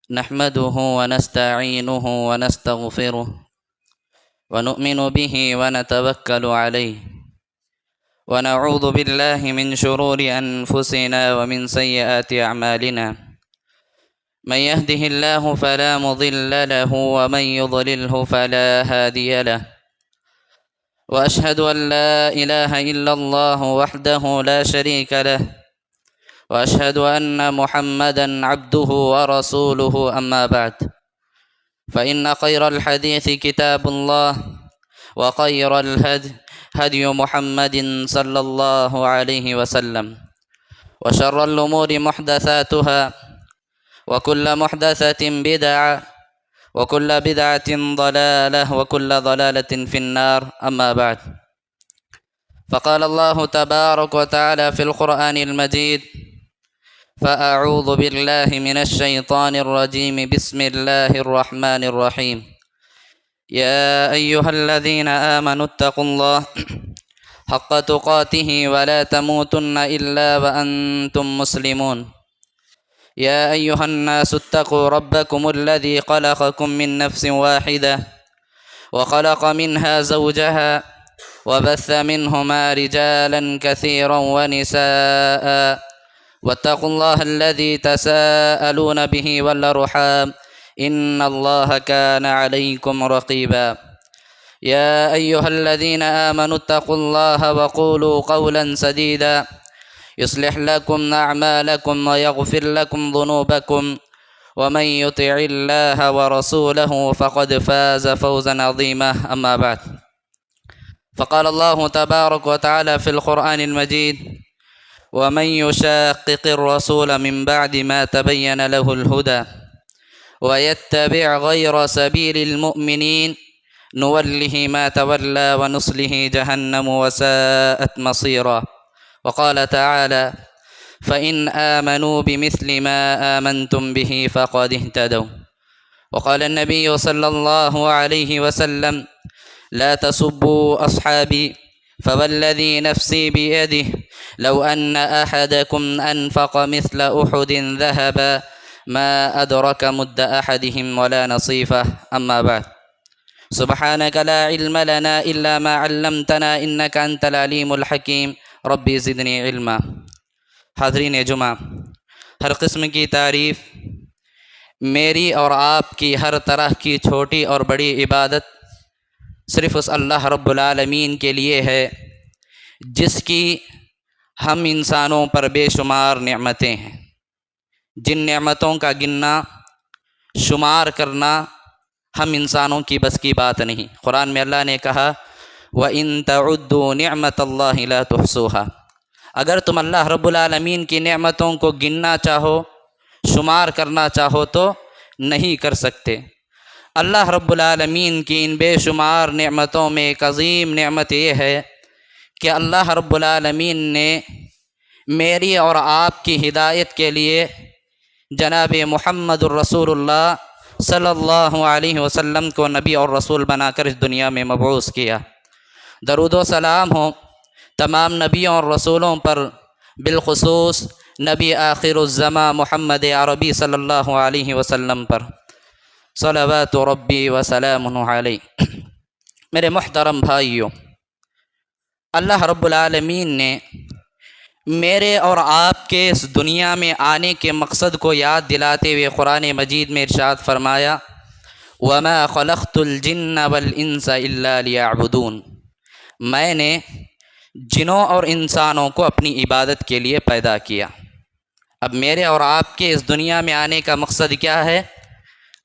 نحمده ونستعينه ونستغفره ونؤمن به ونتوكل عليه ونعوذ بالله من شرور أنفسنا ومن سيئات أعمالنا. من يهده الله فلا مضل له ومن يضلله فلا هادي له، وأشهد أن لا إله إلا الله وحده لا شريك له، وأشهد أن محمدًا عبده ورسوله. أما بعد، فإن خير الحديث كتاب الله، وخير الهدي هدي محمد صلى الله عليه وسلم، وشر الأمور محدثاتها، وكل محدثة بدعة، وكل بدعة ضلالة، وكل ضلالة في النار. أما بعد، فقال الله تبارك وتعالى في القرآن المجيد: فأعوذ بالله من الشيطان الرجيم. بسم الله الرحمن الرحيم. يا أيها الذين آمنوا اتقوا الله حق تقاته ولا تموتن إلا وأنتم مسلمون. يا أيها الناس اتقوا ربكم الذي خلقكم من نفس واحدة وخلق منها زوجها وبث منهما رجالا كثيرا ونساء، واتقوا الله الذي تساءلون به والأرحام إن الله كان عليكم رقيبا. يا أيها الذين آمنوا اتقوا الله وقولوا قولا سديدا يصلح لكم أعمالكم ويغفر لكم ذنوبكم، ومن يطع الله ورسوله فقد فاز فوزا عظيما. أما بعد، فقال الله تبارك وتعالى في القرآن المجيد: ومن يشاقق الرسول من بعد ما تبين له الهدى ويتبع غير سبيل المؤمنين نوله ما تولى ونصله جهنم وساءت مصيرا. وقال تعالى: فإن آمنوا بمثل ما آمنتم به فقد اهتدوا. وقال النبي صلى الله عليه وسلم: لا تسبوا أصحابي فوالذي نفسي بيده لو أن أحدكم أنفق مثل أحد ذهبا ما أدرك مد أحدهم ولا نصيفه. أما بعد، سبحانك لا علم لنا إلا ما علمتنا إنك أنت العليم الحكيم. ربی زدنی علما. حاضرین جمعہ، ہر قسم کی تعریف میری اور آپ کی ہر طرح کی چھوٹی اور بڑی عبادت صرف اس اللہ رب العالمین کے لیے ہے، جس کی ہم انسانوں پر بے شمار نعمتیں ہیں، جن نعمتوں کا گننا شمار کرنا ہم انسانوں کی بس کی بات نہیں۔ قرآن میں اللہ نے کہا: وَإِن تَعُدُّوا نِعْمَةَ اللَّهِ لَا تُحْصُوهَا۔ اگر تم اللہ رب العالمین کی نعمتوں کو گننا چاہو، شمار کرنا چاہو تو نہیں کر سکتے۔ اللہ رب العالمین کی ان بے شمار نعمتوں میں ایک عظیم نعمت یہ ہے کہ اللہ رب العالمین نے میری اور آپ کی ہدایت کے لیے جناب محمد الرسول اللہ صلی اللہ علیہ وسلم کو نبی اور رسول بنا کر اس دنیا میں مبعوث کیا۔ درود و سلام ہو تمام نبیوں اور رسولوں پر، بالخصوص نبی آخر الزماں محمد عربی صلی اللہ علیہ وسلم پر، صلوات ربی وسلام علیہ۔ میرے محترم بھائیوں، اللہ رب العالمین نے میرے اور آپ کے اس دنیا میں آنے کے مقصد کو یاد دلاتے ہوئے قرآن مجید میں ارشاد فرمایا: وَمَا خَلَقْتُ الْجِنَّ وَالْإِنسَ إِلَّا لِيَعْبُدُونَ۔ میں نے جنوں اور انسانوں کو اپنی عبادت کے لیے پیدا کیا۔ اب میرے اور آپ کے اس دنیا میں آنے کا مقصد کیا ہے؟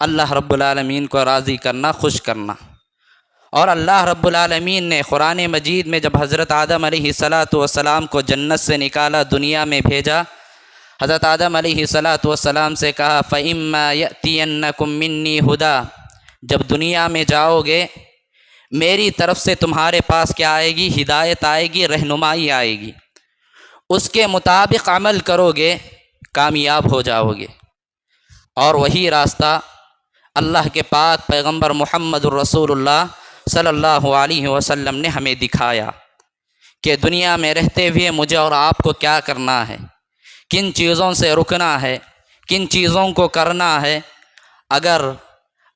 اللہ رب العالمین کو راضی کرنا، خوش کرنا۔ اور اللہ رب العالمین نے قرآن مجید میں جب حضرت آدم علیہ السلام کو جنت سے نکالا، دنیا میں بھیجا، حضرت آدم علیہ السلام سے کہا: فَإِمَّا يَأْتِيَنَّكُم مِّنِّي هُدًى۔ جب دنیا میں جاؤ گے، میری طرف سے تمہارے پاس کیا آئے گی؟ ہدایت آئے گی، رہنمائی آئے گی۔ اس کے مطابق عمل کرو گے، کامیاب ہو جاؤ گے۔ اور وہی راستہ اللہ کے پاک پیغمبر محمد الرسول اللہ صلی اللہ علیہ وسلم نے ہمیں دکھایا کہ دنیا میں رہتے ہوئے مجھے اور آپ کو کیا کرنا ہے، کن چیزوں سے رکنا ہے، کن چیزوں کو کرنا ہے، اگر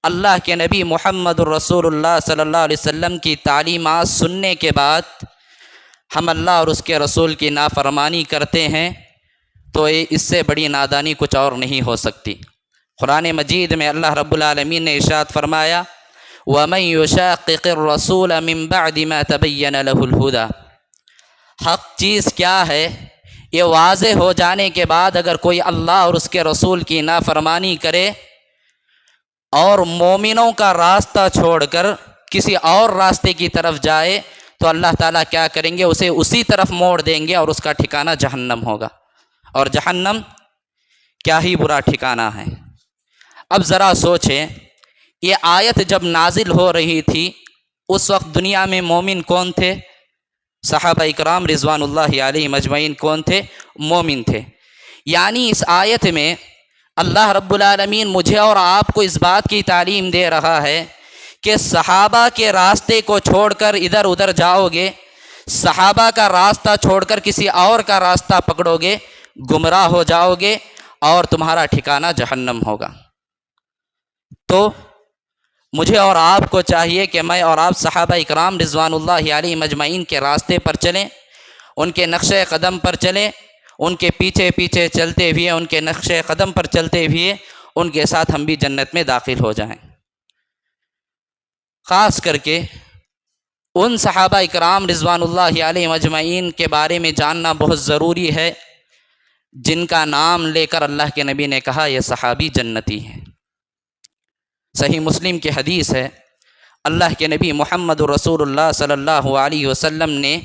اللہ کے نبی محمد الرسول اللہ صلی اللہ علیہ وسلم کی تعلیمات سننے کے بعد ہم اللہ اور اس کے رسول کی نافرمانی کرتے ہیں تو اس سے بڑی نادانی کچھ اور نہیں ہو سکتی۔ قرآن مجید میں اللہ رب العالمین نے ارشاد فرمایا وَمَن يُشَاقِقِ الرَّسُولَ مِن بَعْدِ مَا تَبَيَّنَ لَهُ الْهُدَى، حق چیز کیا ہے یہ واضح ہو جانے کے بعد اگر کوئی اللہ اور اس کے رسول کی نافرمانی کرے اور مومنوں کا راستہ چھوڑ کر کسی اور راستے کی طرف جائے تو اللہ تعالیٰ کیا کریں گے، اسے اسی طرف موڑ دیں گے اور اس کا ٹھکانہ جہنم ہوگا، اور جہنم کیا ہی برا ٹھکانہ ہے۔ اب ذرا سوچیں، یہ آیت جب نازل ہو رہی تھی اس وقت دنیا میں مومن کون تھے؟ صحابہ اکرام رضوان اللہ علیہم اجمعین کون تھے؟ مومن تھے۔ یعنی اس آیت میں اللہ رب العالمین مجھے اور آپ کو اس بات کی تعلیم دے رہا ہے کہ صحابہ کے راستے کو چھوڑ کر ادھر ادھر جاؤ گے، صحابہ کا راستہ چھوڑ کر کسی اور کا راستہ پکڑو گے، گمراہ ہو جاؤ گے اور تمہارا ٹھکانہ جہنم ہوگا۔ تو مجھے اور آپ کو چاہیے کہ میں اور آپ صحابہ اکرام رضوان اللہ علیہم اجمعین کے راستے پر چلیں، ان کے نقش قدم پر چلیں، ان کے پیچھے پیچھے چلتے ہوئے، ان کے نقش قدم پر چلتے ہوئے ان کے ساتھ ہم بھی جنت میں داخل ہو جائیں۔ خاص کر کے ان صحابہ اکرام رضوان اللہ علیہم اجمعین کے بارے میں جاننا بہت ضروری ہے جن کا نام لے کر اللہ کے نبی نے کہا یہ صحابی جنتی ہیں۔ صحیح مسلم کی حدیث ہے، اللہ کے نبی محمد رسول اللہ صلی اللہ علیہ وسلم نے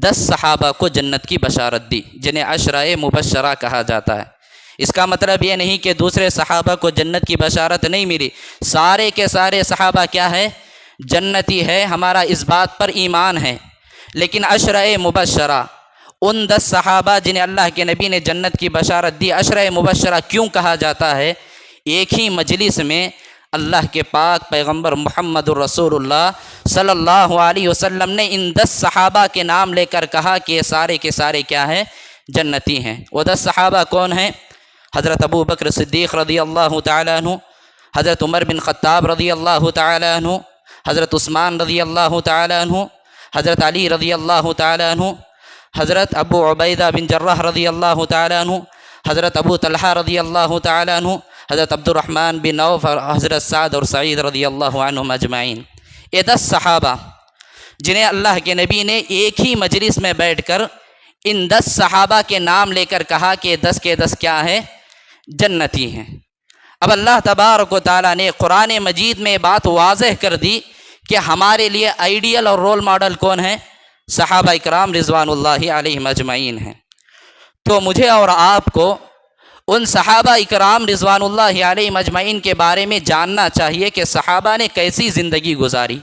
10 صحابہ کو جنت کی بشارت دی جنہیں عشرہ مبشرہ کہا جاتا ہے۔ اس کا مطلب یہ نہیں کہ دوسرے صحابہ کو جنت کی بشارت نہیں ملی، سارے کے سارے صحابہ کیا ہے؟ جنتی ہے، ہمارا اس بات پر ایمان ہے۔ لیکن عشرہ مبشرہ، ان 10 صحابہ جنہیں اللہ کے نبی نے جنت کی بشارت دی، عشرہ مبشرہ کیوں کہا جاتا ہے؟ ایک ہی مجلس میں اللہ کے پاک پیغمبر محمد الرسول اللہ صلی اللہ علیہ وسلم نے ان 10 صحابہ کے نام لے کر کہا کہ یہ سارے کے سارے کیا ہیں؟ جنتی ہیں۔ وہ 10 صحابہ کون ہیں؟ حضرت ابو بکر صدیق رضی اللہ تعالیٰ عنہ، حضرت عمر بن خطاب رضی اللہ تعالیٰ عنہ، حضرت عثمان رضی اللہ تعالیٰ عنہ، حضرت علی رضی اللہ تعالیٰ عنہ، حضرت ابو عبیدہ بن جراح رضی اللہ تعالیٰ عنہ، حضرت ابو طلحہ رضی اللہ تعالیٰ عنہ، حضرت عبد الرحمن بن عوف اور حضرت سعد اور سعید رضی اللہ عنہم اجمعین۔ یہ 10 صحابہ جنہیں اللہ کے نبی نے ایک ہی مجلس میں بیٹھ کر ان 10 صحابہ کے نام لے کر کہا کہ 10 کے 10 کیا ہیں؟ جنتی ہیں۔ اب اللہ تبارک و تعالیٰ نے قرآن مجید میں بات واضح کر دی کہ ہمارے لیے آئیڈیل اور رول ماڈل کون ہیں؟ صحابہ اکرام رضوان اللہ علیہم اجمعین ہیں۔ تو مجھے اور آپ کو ان صحابہ اکرام رضوان اللہ علیہم اجمعین کے بارے میں جاننا چاہیے کہ صحابہ نے کیسی زندگی گزاری،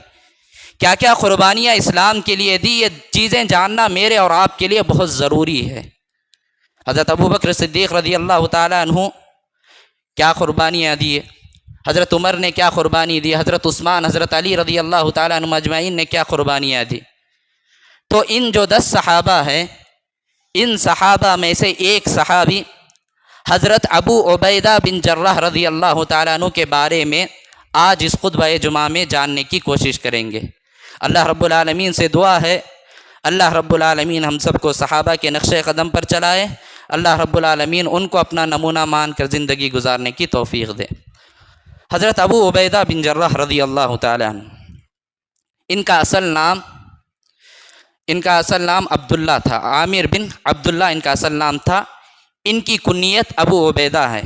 کیا کیا قربانیاں اسلام کے لیے دی۔ یہ چیزیں جاننا میرے اور آپ کے لیے بہت ضروری ہے۔ حضرت ابو بکر صدیق رضی اللہ تعالیٰ عنہ کیا قربانیاں دی، حضرت عمر نے کیا قربانی دی، حضرت عثمان، حضرت علی رضی اللہ تعالیٰ عنہ اجمعین نے کیا قربانیاں دی۔ تو ان جو 10 صحابہ ہیں، ان صحابہ میں سے ایک صحابی حضرت ابو عبیدہ بن جراح رضی اللہ تعالیٰ عنہ کے بارے میں آج اس خطبہ جمعہ میں جاننے کی کوشش کریں گے۔ اللہ رب العالمین سے دعا ہے اللہ رب العالمین ہم سب کو صحابہ کے نقش قدم پر چلائے، اللہ رب العالمین ان کو اپنا نمونہ مان کر زندگی گزارنے کی توفیق دے۔ حضرت ابو عبیدہ بن جراح رضی اللہ تعالیٰ عنہ، ان کا اصل نام عبداللہ تھا، عامر بن عبداللہ ان کا اصل نام تھا۔ ان کی کنیت ابو عبیدہ ہے،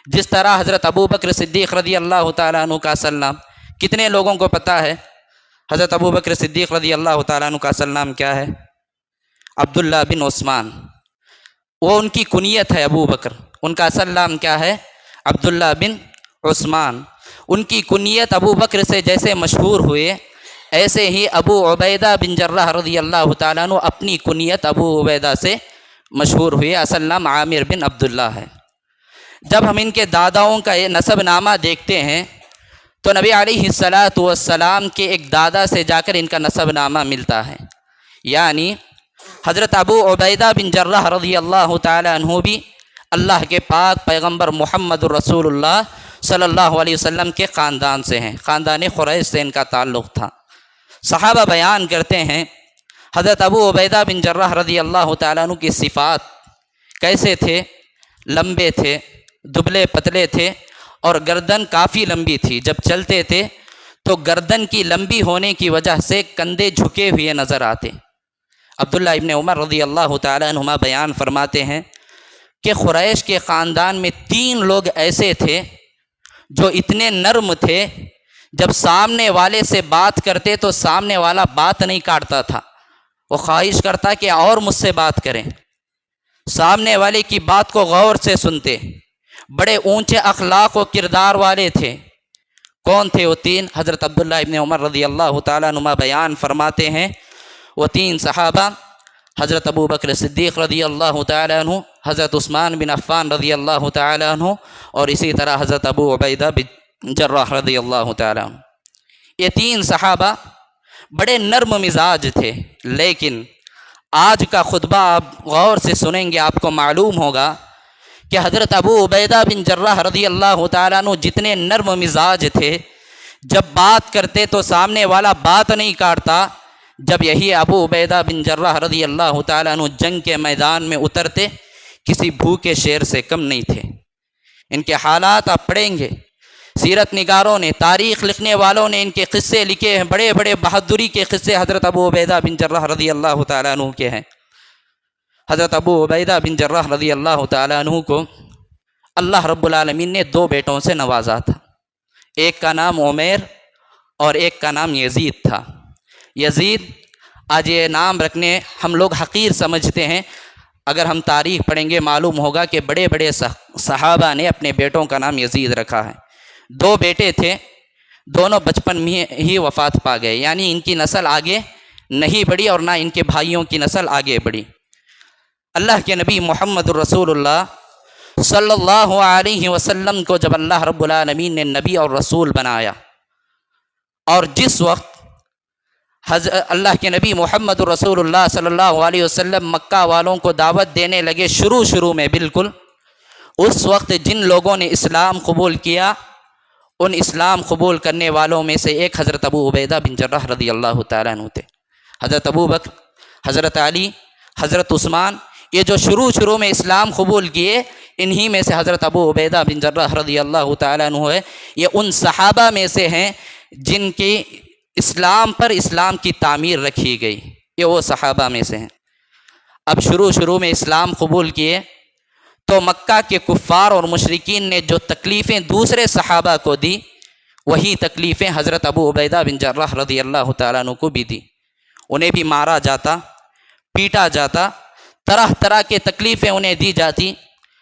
جس طرح حضرت ابو بکر صدیق رضی اللہ تعالیٰ عنہ کا اصل نام کتنے لوگوں کو پتہ ہے؟ حضرت ابو بکر صدیق رضی اللہ تعالیٰ عنہ کا اصل نام کیا ہے؟ عبداللہ بن عثمان۔ وہ ان کی کنیت ہے ابو بکر، ان کا اصل نام کیا ہے؟ عبداللہ بن عثمان۔ ان کی کنیت ابو بکر سے جیسے مشہور ہوئے، ایسے ہی ابو عبیدہ بن جراح رضی اللہ تعالیٰ عنہ اپنی کنیت ابو عبیدہ سے مشہور ہوئے، اصل نام عامر بن عبداللہ ہے۔ جب ہم ان کے داداؤں کا یہ نسب نامہ دیکھتے ہیں تو نبی علیہ السلام کے ایک دادا سے جا کر ان کا نسب نامہ ملتا ہے، یعنی حضرت ابو عبیدہ بن جراح رضی اللہ تعالیٰ عنہ بھی اللہ کے پاک پیغمبر محمد الرسول اللہ صلی اللہ علیہ وسلم کے خاندان سے ہیں، خاندان قریش سے ان کا تعلق تھا۔ صحابہ بیان کرتے ہیں حضرت ابو عبیدہ بن جراح رضی اللہ تعالیٰ عنہ کی صفات کیسے تھے؟ لمبے تھے، دبلے پتلے تھے، اور گردن کافی لمبی تھی۔ جب چلتے تھے تو گردن کی لمبی ہونے کی وجہ سے کندھے جھکے ہوئے نظر آتے۔ عبداللہ ابن عمر رضی اللہ تعالیٰ عنہما بیان فرماتے ہیں کہ قریش کے خاندان میں 3 لوگ ایسے تھے جو اتنے نرم تھے، جب سامنے والے سے بات کرتے تو سامنے والا بات نہیں کاٹتا تھا، وہ خواہش کرتا کہ اور مجھ سے بات کریں، سامنے والے کی بات کو غور سے سنتے، بڑے اونچے اخلاق و کردار والے تھے۔ کون تھے وہ 3؟ حضرت عبداللہ ابن عمر رضی اللہ تعالیٰ عنہ بیان فرماتے ہیں وہ 3 صحابہ حضرت ابو بکر صدیق رضی اللہ تعالیٰ عنہ، حضرت عثمان بن عفان رضی اللہ تعالیٰ عنہ، اور اسی طرح حضرت ابو عبیدہ بن جراح رضی اللہ تعالیٰ عنہ۔ یہ 3 صحابہ بڑے نرم مزاج تھے، لیکن آج کا خطبہ آپ غور سے سنیں گے، آپ کو معلوم ہوگا کہ حضرت ابو عبیدہ بن جراح رضی اللہ تعالیٰ عنہ جتنے نرم مزاج تھے، جب بات کرتے تو سامنے والا بات نہیں کاٹتا، جب یہی ابو عبیدہ بن جراح رضی اللہ تعالیٰ عنہ جنگ کے میدان میں اترتے کسی بھوکے شیر سے کم نہیں تھے۔ ان کے حالات آپ پڑھیں گے، سیرت نگاروں نے، تاریخ لکھنے والوں نے ان کے قصے لکھے ہیں، بڑے بڑے بہادری کے قصے حضرت ابو عبیدہ بن جراح رضی اللہ تعالیٰ عنہ کے ہیں۔ حضرت ابو عبیدہ بن جراح رضی اللہ تعالیٰ عنہ کو اللہ رب العالمین نے 2 بیٹوں سے نوازا تھا، ایک کا نام عمیر اور ایک کا نام یزید تھا۔ یزید، آج یہ نام رکھنے ہم لوگ حقیر سمجھتے ہیں، اگر ہم تاریخ پڑھیں گے معلوم ہوگا کہ بڑے بڑے صحابہ نے اپنے بیٹوں کا نام یزید رکھا ہے۔ 2 بیٹے تھے، دونوں بچپن میں ہی وفات پا گئے، یعنی ان کی نسل آگے نہیں بڑھی اور نہ ان کے بھائیوں کی نسل آگے بڑھی۔ اللہ کے نبی محمد الرسول اللہ صلی اللہ علیہ وسلم کو جب اللہ رب العالمین نے نبی اور رسول بنایا، اور جس وقت اللہ کے نبی محمد الرسول اللہ صلی اللہ علیہ وسلم مکہ والوں کو دعوت دینے لگے شروع میں بالکل، اس وقت جن لوگوں نے اسلام قبول کیا، ان اسلام قبول کرنے والوں میں سے ایک حضرت ابو عبیدہ بن جراح رضی اللہ تعالیٰ عنہ تھے۔ حضرت ابو بکر، حضرت علی، حضرت عثمان، یہ جو شروع میں اسلام قبول کیے، انہی میں سے حضرت ابو عبیدہ بن جراح رضی اللہ تعالیٰ عنہ ہے۔ یہ ان صحابہ میں سے ہیں جن کی اسلام پر اسلام کی تعمیر رکھی گئی، یہ وہ صحابہ میں سے ہیں۔ اب شروع میں اسلام قبول کیے تو مکہ کے کفار اور مشرکین نے جو تکلیفیں دوسرے صحابہ کو دی، وہی تکلیفیں حضرت ابو عبیدہ بن جراح رضی اللہ تعالیٰ عنہ کو بھی دی۔ انہیں بھی مارا جاتا، پیٹا جاتا، طرح کے تکلیفیں انہیں دی جاتی۔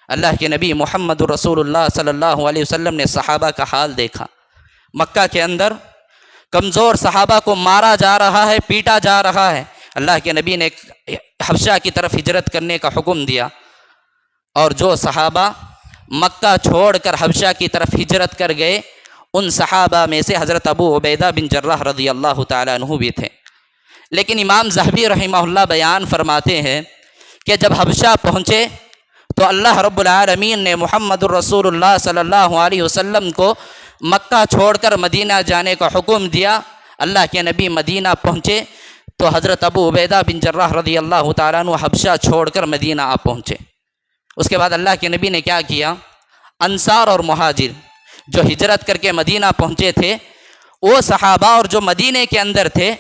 اللہ کے نبی محمد رسول اللہ صلی اللہ علیہ وسلم نے صحابہ کا حال دیکھا، مکہ کے اندر کمزور صحابہ کو مارا جا رہا ہے، پیٹا جا رہا ہے۔ اللہ کے نبی نے حبشہ کی طرف ہجرت کرنے کا حکم دیا، اور جو صحابہ مکہ چھوڑ کر حبشہ کی طرف ہجرت کر گئے، ان صحابہ میں سے حضرت ابو عبیدہ بن جراح رضی اللہ تعالیٰ عنہ بھی تھے۔ لیکن امام ذہبی رحمہ اللہ بیان فرماتے ہیں کہ جب حبشہ پہنچے تو اللہ رب العالمین نے محمد الرسول اللہ صلی اللہ علیہ وسلم کو مکہ چھوڑ کر مدینہ جانے کا حکم دیا۔ اللہ کے نبی مدینہ پہنچے تو حضرت ابو عبیدہ بن جراح رضی اللہ تعالیٰ عنہ حبشہ چھوڑ کر مدینہ آ پہنچے۔ اس کے بعد اللہ کے نبی نے کیا کیا؟ انصار اور مہاجر جو ہجرت کر کے مدینہ پہنچے تھے، وہ صحابہ اور جو مدینہ کے اندر تھے،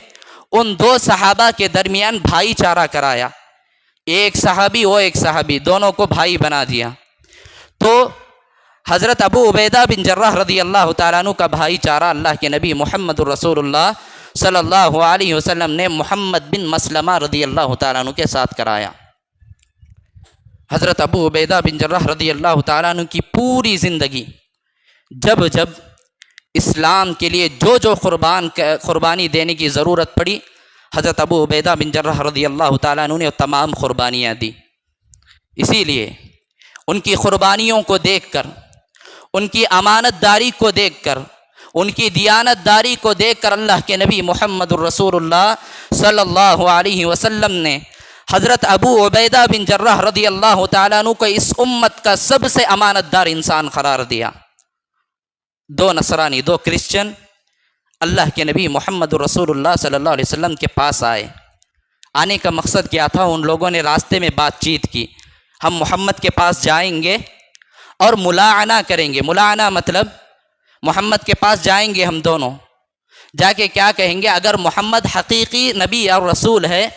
ان 2 صحابہ کے درمیان بھائی چارہ کرایا، ایک صحابی وہ ایک صحابی، دونوں کو بھائی بنا دیا۔ تو حضرت ابو عبیدہ بن جراح رضی اللہ تعالیٰ عنہ کا بھائی چارہ اللہ کے نبی محمد الرسول اللہ صلی اللہ علیہ وسلم نے محمد بن مسلمہ رضی اللہ تعالیٰ عنہ کے ساتھ کرایا۔ حضرت ابو عبیدہ بن جراح رضی اللہ تعالیٰ عنہ کی پوری زندگی جب اسلام کے لیے جو قربانی دینے کی ضرورت پڑی، حضرت ابو عبیدہ بن جراح رضی اللہ تعالیٰ عنہ نے تمام قربانیاں دی۔ اسی لیے ان کی قربانیوں کو دیکھ کر، ان کی امانت داری کو دیکھ کر، ان کی دیانت داری کو دیکھ کر اللہ کے نبی محمد الرسول اللہ صلی اللہ علیہ وسلم نے حضرت ابو عبیدہ بن جراح رضی اللہ تعالیٰ عنہ کو اس امت کا سب سے امانت دار انسان قرار دیا۔ دو نصرانی، دو کرسچن اللہ کے نبی محمد رسول اللہ صلی اللہ علیہ وسلم کے پاس آئے۔ آنے کا مقصد کیا تھا؟ ان لوگوں نے راستے میں بات چیت کی، ہم محمد کے پاس جائیں گے اور ملاعنہ کریں گے۔ ملاعنہ مطلب محمد کے پاس جائیں گے ہم دونوں، جا کے کیا کہیں گے؟ اگر محمد حقیقی نبی اور رسول ہے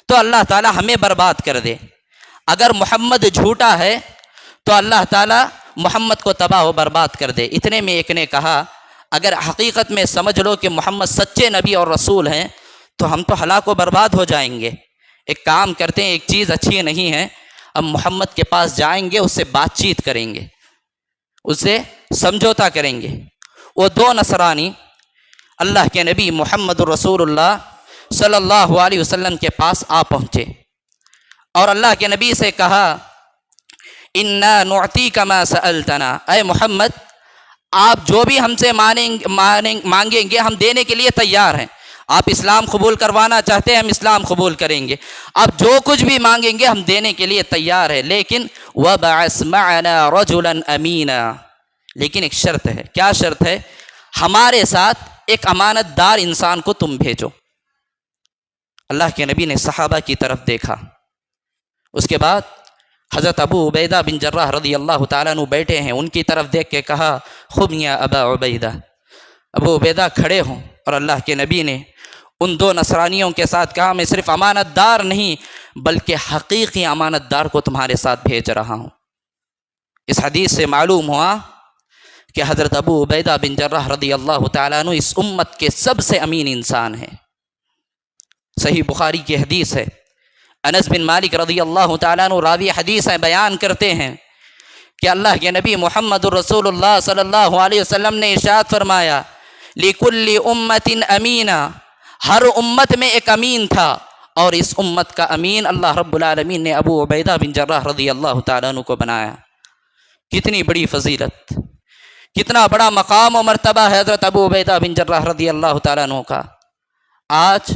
تو اللہ تعالی ہمیں برباد کر دے، اگر محمد جھوٹا ہے تو اللہ تعالی محمد کو تباہ و برباد کر دے۔ اتنے میں ایک نے کہا اگر حقیقت میں سمجھ لو کہ محمد سچے نبی اور رسول ہیں تو ہم تو ہلاک و برباد ہو جائیں گے۔ ایک کام کرتے ہیں، ایک چیز اچھی نہیں ہے، ہم محمد کے پاس جائیں گے، اس سے بات چیت کریں گے، اس سے سمجھوتا کریں گے۔ وہ دو نصرانی اللہ کے نبی محمد رسول اللہ صلی اللہ علیہ وسلم کے پاس آ پہنچے اور اللہ کے نبی سے کہا انا نعطیک ما سألتنا، اے محمد آپ جو بھی ہم سے مانگیں گے ہم دینے کے لیے تیار ہیں۔ آپ اسلام قبول کروانا چاہتے ہیں، ہم اسلام قبول کریں گے، آپ جو کچھ بھی مانگیں گے ہم دینے کے لیے تیار ہیں، لیکن وَبَعَثْ مَعَنَا رَجُلًا أَمِينًا، لیکن ایک شرط ہے۔ کیا شرط ہے؟ ہمارے ساتھ ایک امانت دار انسان کو تم بھیجو۔ اللہ کے نبی نے صحابہ کی طرف دیکھا، اس کے بعد حضرت ابو عبیدہ بن جراح رضی اللہ تعالیٰ عنہ بیٹھے ہیں، ان کی طرف دیکھ کے کہا خم یا ابا عبیدہ، ابو عبیدہ کھڑے ہوں۔ اور اللہ کے نبی نے ان دو نصرانیوں کے ساتھ کہا میں صرف امانت دار نہیں بلکہ حقیقی امانت دار کو تمہارے ساتھ بھیج رہا ہوں۔ اس حدیث سے معلوم ہوا کہ حضرت ابو عبیدہ بن جراح رضی اللہ تعالیٰ عنہ اس امت کے سب سے امین انسان ہیں۔ صحیح بخاری کی حدیث ہے، انس بن مالک رضی اللہ تعالیٰ عنہ راوی حدیث ہیں، بیان کرتے ہیں کہ اللہ کے نبی محمد رسول اللہ صلی اللہ علیہ وسلم نے ارشاد فرمایا لِكُلِّ أُمَّةٍ أَمِينًا، ہر امت میں ایک امین تھا، اور اس امت کا امین اللہ رب العالمین نے ابو عبیدہ بن جراح رضی اللہ تعالیٰ عنہ کو بنایا۔ کتنی بڑی فضیلت، کتنا بڑا مقام و مرتبہ ہے حضرت ابو عبیدہ بن جراح رضی اللہ تعالیٰ عنہ کا۔ آج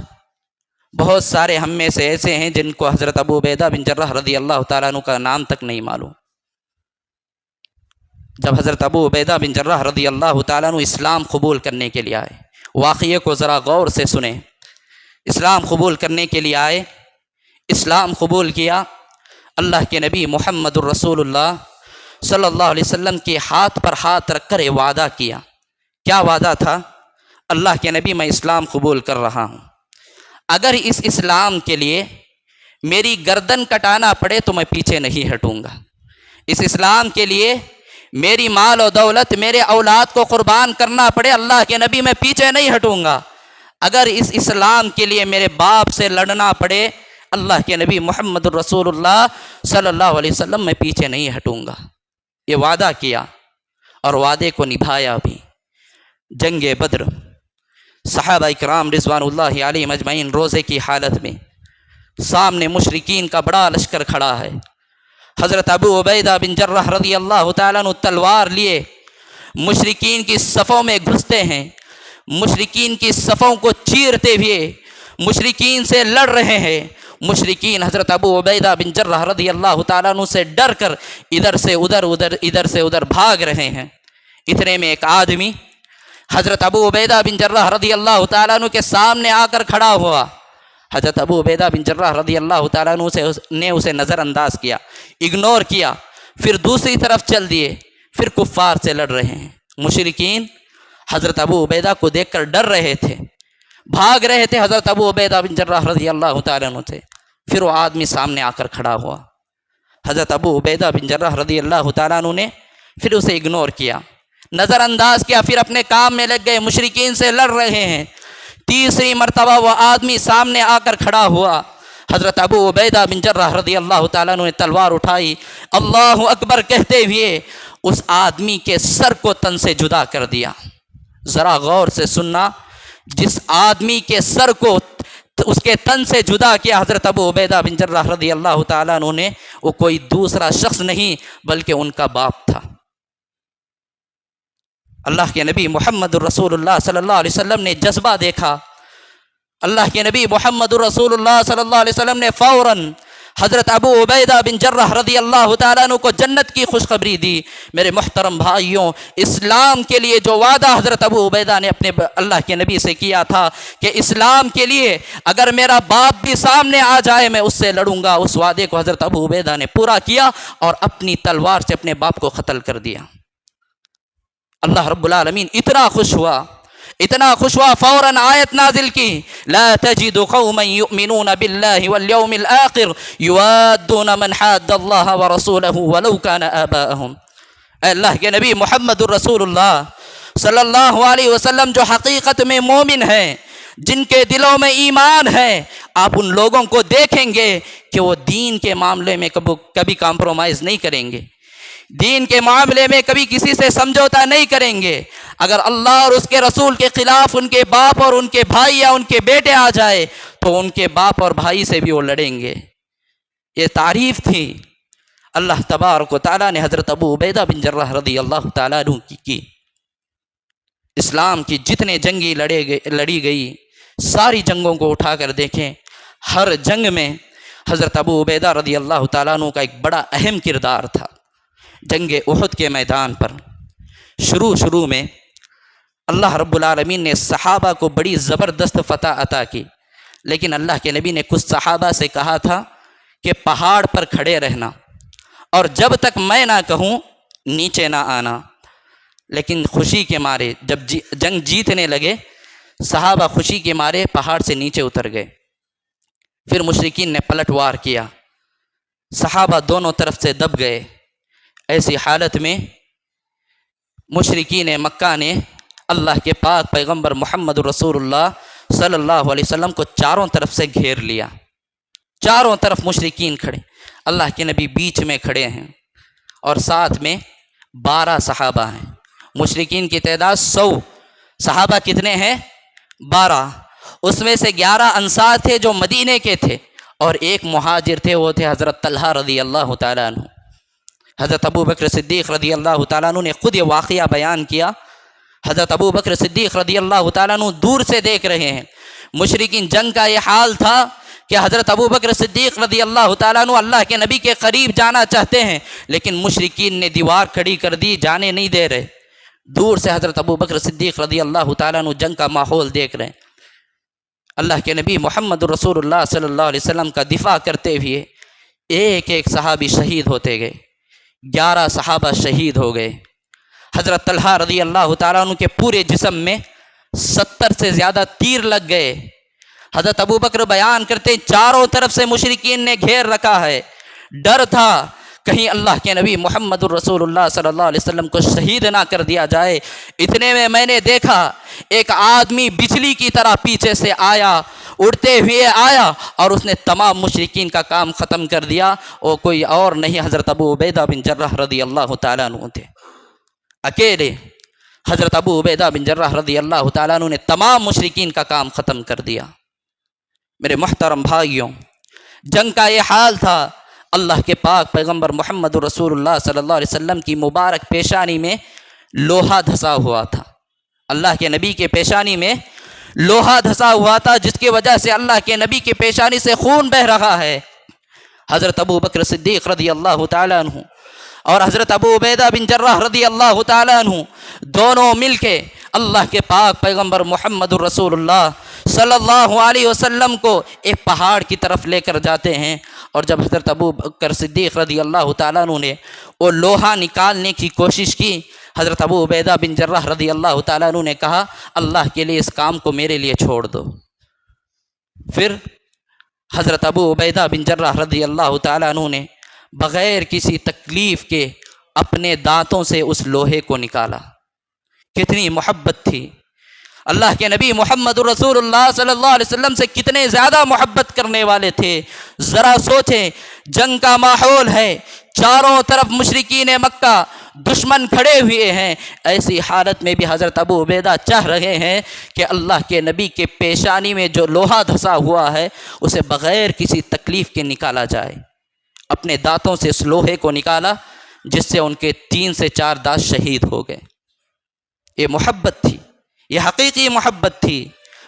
بہت سارے ہم میں سے ایسے ہیں جن کو حضرت ابو عبیدہ بن جراح رضی اللہ تعالیٰ عنہ کا نام تک نہیں معلوم۔ جب حضرت ابو عبیدہ بن جراح رضی اللہ تعالیٰ عنہ اسلام قبول کرنے کے لیے آئے، واقعے کو ذرا غور سے سنیں، اسلام قبول کرنے کے لیے آئے، اسلام قبول کیا، اللہ کے نبی محمد الرسول اللہ صلی اللہ علیہ وسلم کے ہاتھ پر ہاتھ رکھ کر وعدہ کیا۔ کیا وعدہ تھا؟ اللہ کے نبی میں اسلام قبول کر رہا ہوں، اگر اس اسلام کے لیے میری گردن کٹانا پڑے تو میں پیچھے نہیں ہٹوں گا، اس اسلام کے لیے میری مال و دولت، میرے اولاد کو قربان کرنا پڑے، اللہ کے نبی میں پیچھے نہیں ہٹوں گا، اگر اس اسلام کے لیے میرے باپ سے لڑنا پڑے اللہ کے نبی محمد الرسول اللہ صلی اللہ علیہ وسلم میں پیچھے نہیں ہٹوں گا۔ یہ وعدہ کیا اور وعدے کو نبھایا بھی۔ جنگ بدر، صحابہ اکرام رضوان اللہ علیہم اجمعین روزے کی حالت میں، سامنے مشرکین کا بڑا لشکر کھڑا ہے، حضرت ابو عبیدہ بن جراح رضی اللہ تعالیٰ عنہ تلوار لیے مشرکین کی صفوں میں گھستے ہیں، مشرکین کی صفوں کو چیرتے ہوئے مشرکین سے لڑ رہے ہیں۔ مشرکین حضرت ابو عبیدہ بن جراح رضی اللہ تعالیٰ عنہ سے ڈر کر ادھر سے ادھر بھاگ رہے ہیں۔ اتنے میں ایک آدمی حضرت ابو عبیدہ بن جراح رضی اللہ تعالیٰ عنہ کے سامنے آ کر کھڑا ہوا۔ حضرت ابو عبیدہ بن جراح رضی اللہ تعالیٰ عنہ نے اسے نظر انداز کیا، اگنور کیا، پھر دوسری طرف چل دیے، پھر کفار سے لڑ رہے ہیں۔ مشرکین حضرت ابو عبیدہ کو دیکھ کر ڈر رہے تھے، بھاگ رہے تھے حضرت ابو عبیدہ بن جراح رضی اللہ تعالیٰ عنہ سے۔ پھر وہ آدمی سامنے آ کر کھڑا ہوا، حضرت ابو عبیدہ بن جراح رضی اللہ تعالیٰ عنہ نے پھر اسے اگنور کیا، نظر انداز کیا، پھر اپنے کام میں لگ گئے، مشرکین سے لڑ رہے ہیں۔ تیسری مرتبہ وہ آدمی سامنے آ کر کھڑا ہوا، حضرت ابو عبیدہ بن جراح رضی اللہ تعالیٰ عنہ نے تلوار اٹھائی، اللہ اکبر کہتے ہوئے اس آدمی کے سر کو تن سے جدا کر دیا۔ ذرا غور سے سننا، جس آدمی کے سر کو اس کے تن سے جدا کیا حضرت ابو عبیدہ بن جراح رضی اللہ تعالیٰ عنہ نے، وہ کوئی دوسرا شخص نہیں بلکہ ان کا باپ تھا۔ اللہ کے نبی محمد الرسول اللہ صلی اللہ علیہ وسلم نے جذبہ دیکھا، اللہ کے نبی محمد الرسول اللہ صلی اللہ علیہ وسلم نے فوراً حضرت ابو عبیدہ بن جرح رضی اللہ تعالیٰ عنہ کو جنت کی خوشخبری دی۔ میرے محترم بھائیوں، اسلام کے لیے جو وعدہ حضرت ابو عبیدہ نے اپنے اللہ کے نبی سے کیا تھا کہ اسلام کے لیے اگر میرا باپ بھی سامنے آ جائے میں اس سے لڑوں گا، اس وعدے کو حضرت ابو عبیدہ نے پورا کیا اور اپنی تلوار سے اپنے باپ کو قتل کر دیا۔ اللہ رب العالمین اتنا خوش ہوا فوراً آیت نازل کی، لا تجد قوما یؤمنون باللہ والیوم الآخر یوادون من حاد اللہ ورسولہ ولو کان آباءہم۔ اے اللہ کے نبی محمد الرسول اللہ صلی اللہ علیہ وسلم جو حقیقت میں مومن ہیں، جن کے دلوں میں ایمان ہے، آپ ان لوگوں کو دیکھیں گے کہ وہ دین کے معاملے میں کبھی کمپرومائز نہیں کریں گے، دین کے معاملے میں کبھی کسی سے سمجھوتا نہیں کریں گے۔ اگر اللہ اور اس کے رسول کے خلاف ان کے باپ اور ان کے بھائی یا ان کے بیٹے آ جائے تو ان کے باپ اور بھائی سے بھی وہ لڑیں گے۔ یہ تعریف تھی اللہ تبارک و تعالیٰ نے حضرت ابو عبیدہ بن جرح رضی اللہ تعالیٰ عنہ کی۔ اسلام کی جتنے جنگی لڑی گئی ساری جنگوں کو اٹھا کر دیکھیں، ہر جنگ میں حضرت ابو عبیدہ رضی اللہ تعالیٰ عنہ کا ایک بڑا اہم کردار تھا۔ جنگ احد کے میدان پر شروع میں اللہ رب العالمین نے صحابہ کو بڑی زبردست فتح عطا کی، لیکن اللہ کے نبی نے کچھ صحابہ سے کہا تھا کہ پہاڑ پر کھڑے رہنا اور جب تک میں نہ کہوں نیچے نہ آنا۔ لیکن خوشی کے مارے جب جنگ جیتنے لگے، صحابہ خوشی کے مارے پہاڑ سے نیچے اتر گئے۔ پھر مشرکین نے پلٹ وار کیا، صحابہ دونوں طرف سے دب گئے۔ ایسی حالت میں مشرکین مکہ نے اللہ کے پاک پیغمبر محمد رسول اللہ صلی اللہ علیہ وسلم کو چاروں طرف سے گھیر لیا۔ چاروں طرف مشرکین کھڑے، اللہ کے نبی بیچ میں کھڑے ہیں اور ساتھ میں 12 صحابہ ہیں۔ مشرکین کی تعداد 100، صحابہ کتنے ہیں؟ 12۔ اس میں سے 11 انصار تھے جو مدینے کے تھے اور ایک مہاجر تھے، وہ تھے حضرت طلحہ رضی اللہ تعالیٰ عنہ۔ حضرت ابو بکر صدیق رضی اللہ تعالیٰ عنہ نے خود یہ واقعہ بیان کیا۔ حضرت ابو بکر صدیق رضی اللہ تعالیٰ عنہ دور سے دیکھ رہے ہیں۔ مشرکین جنگ کا یہ حال تھا کہ حضرت ابو بکر صدیق رضی اللہ تعالیٰ عنہ اللہ کے نبی کے قریب جانا چاہتے ہیں، لیکن مشرکین نے دیوار کھڑی کر دی، جانے نہیں دے رہے۔ دور سے حضرت ابو بکر صدیق رضی اللہ تعالیٰ عنہ جنگ کا ماحول دیکھ رہے ہیں۔ اللہ کے نبی محمد رسول اللہ صلی اللہ علیہ وسلم کا دفاع کرتے ہوئے ایک ایک صحابی شہید ہوتے گئے۔ 11 صحابہ شہید ہو گئے۔ حضرت طلحہ رضی اللہ تعالیٰ عنہ کے پورے جسم میں 70 سے زیادہ تیر لگ گئے۔ حضرت ابو بکر بیان کرتے ہیں چاروں طرف سے مشرکین نے گھیر رکھا ہے، ڈر تھا کہیں اللہ کے نبی محمد الرسول اللہ صلی اللہ علیہ وسلم کو شہید نہ کر دیا جائے۔ اتنے میں نے دیکھا ایک آدمی بجلی کی طرح پیچھے سے آیا، اڑتے ہوئے آیا اور اس نے تمام مشرکین کا کام ختم کر دیا۔ وہ کوئی اور نہیں حضرت ابو عبیدہ بن جرح رضی اللہ تعالیٰ عنہ تھے۔ اکیلے حضرت ابو عبیدہ بن جرح رضی اللہ تعالیٰ عنہ نے تمام مشرکین کا کام ختم کر دیا۔ میرے محترم بھائیوں، جنگ کا یہ حال تھا۔ اللہ کے پاک پیغمبر محمد رسول اللہ صلی اللہ علیہ وسلم کی مبارک پیشانی میں لوہا دھسا ہوا تھا۔ اللہ کے نبی کے پیشانی میں لوہا دھسا ہوا تھا، جس کی وجہ سے اللہ کے نبی کی پیشانی سے خون بہہ رہا ہے۔ حضرت ابو بکر صدیق رضی اللہ تعالیٰ عنہ اور حضرت ابو عبیدہ بن جرح رضی اللہ تعالیٰ عنہ دونوں مل کے اللہ کے پاک پیغمبر محمد الرسول اللہ صلی اللہ علیہ وسلم کو ایک پہاڑ کی طرف لے کر جاتے ہیں، اور جب حضرت ابو بکر صدیق رضی اللہ تعالیٰ عنہ نے وہ لوہا نکالنے کی کوشش کی، حضرت ابو عبیدہ بن جرح رضی اللہ تعالیٰ عنہ نے کہا اللہ کے لیے اس کام کو میرے لیے چھوڑ دو۔ پھر حضرت ابو عبیدہ بن جرح رضی اللہ تعالیٰ عنہ نے بغیر کسی تکلیف کے اپنے دانتوں سے اس لوہے کو نکالا۔ کتنی محبت تھی! اللہ کے نبی محمد رسول اللہ صلی اللہ علیہ وسلم سے کتنے زیادہ محبت کرنے والے تھے۔ ذرا سوچیں، جنگ کا ماحول ہے، چاروں طرف مشرکین مکہ دشمن کھڑے ہوئے ہیں، ایسی حالت میں بھی حضرت ابو عبیدہ چاہ رہے ہیں کہ اللہ کے نبی کے پیشانی میں جو لوہا دھسا ہوا ہے اسے بغیر کسی تکلیف کے نکالا جائے۔ اپنے دانتوں سے اس لوہے کو نکالا، جس سے ان کے 3 سے 4 دانت شہید ہو گئے۔ یہ محبت تھی، یہ حقیقی محبت تھی۔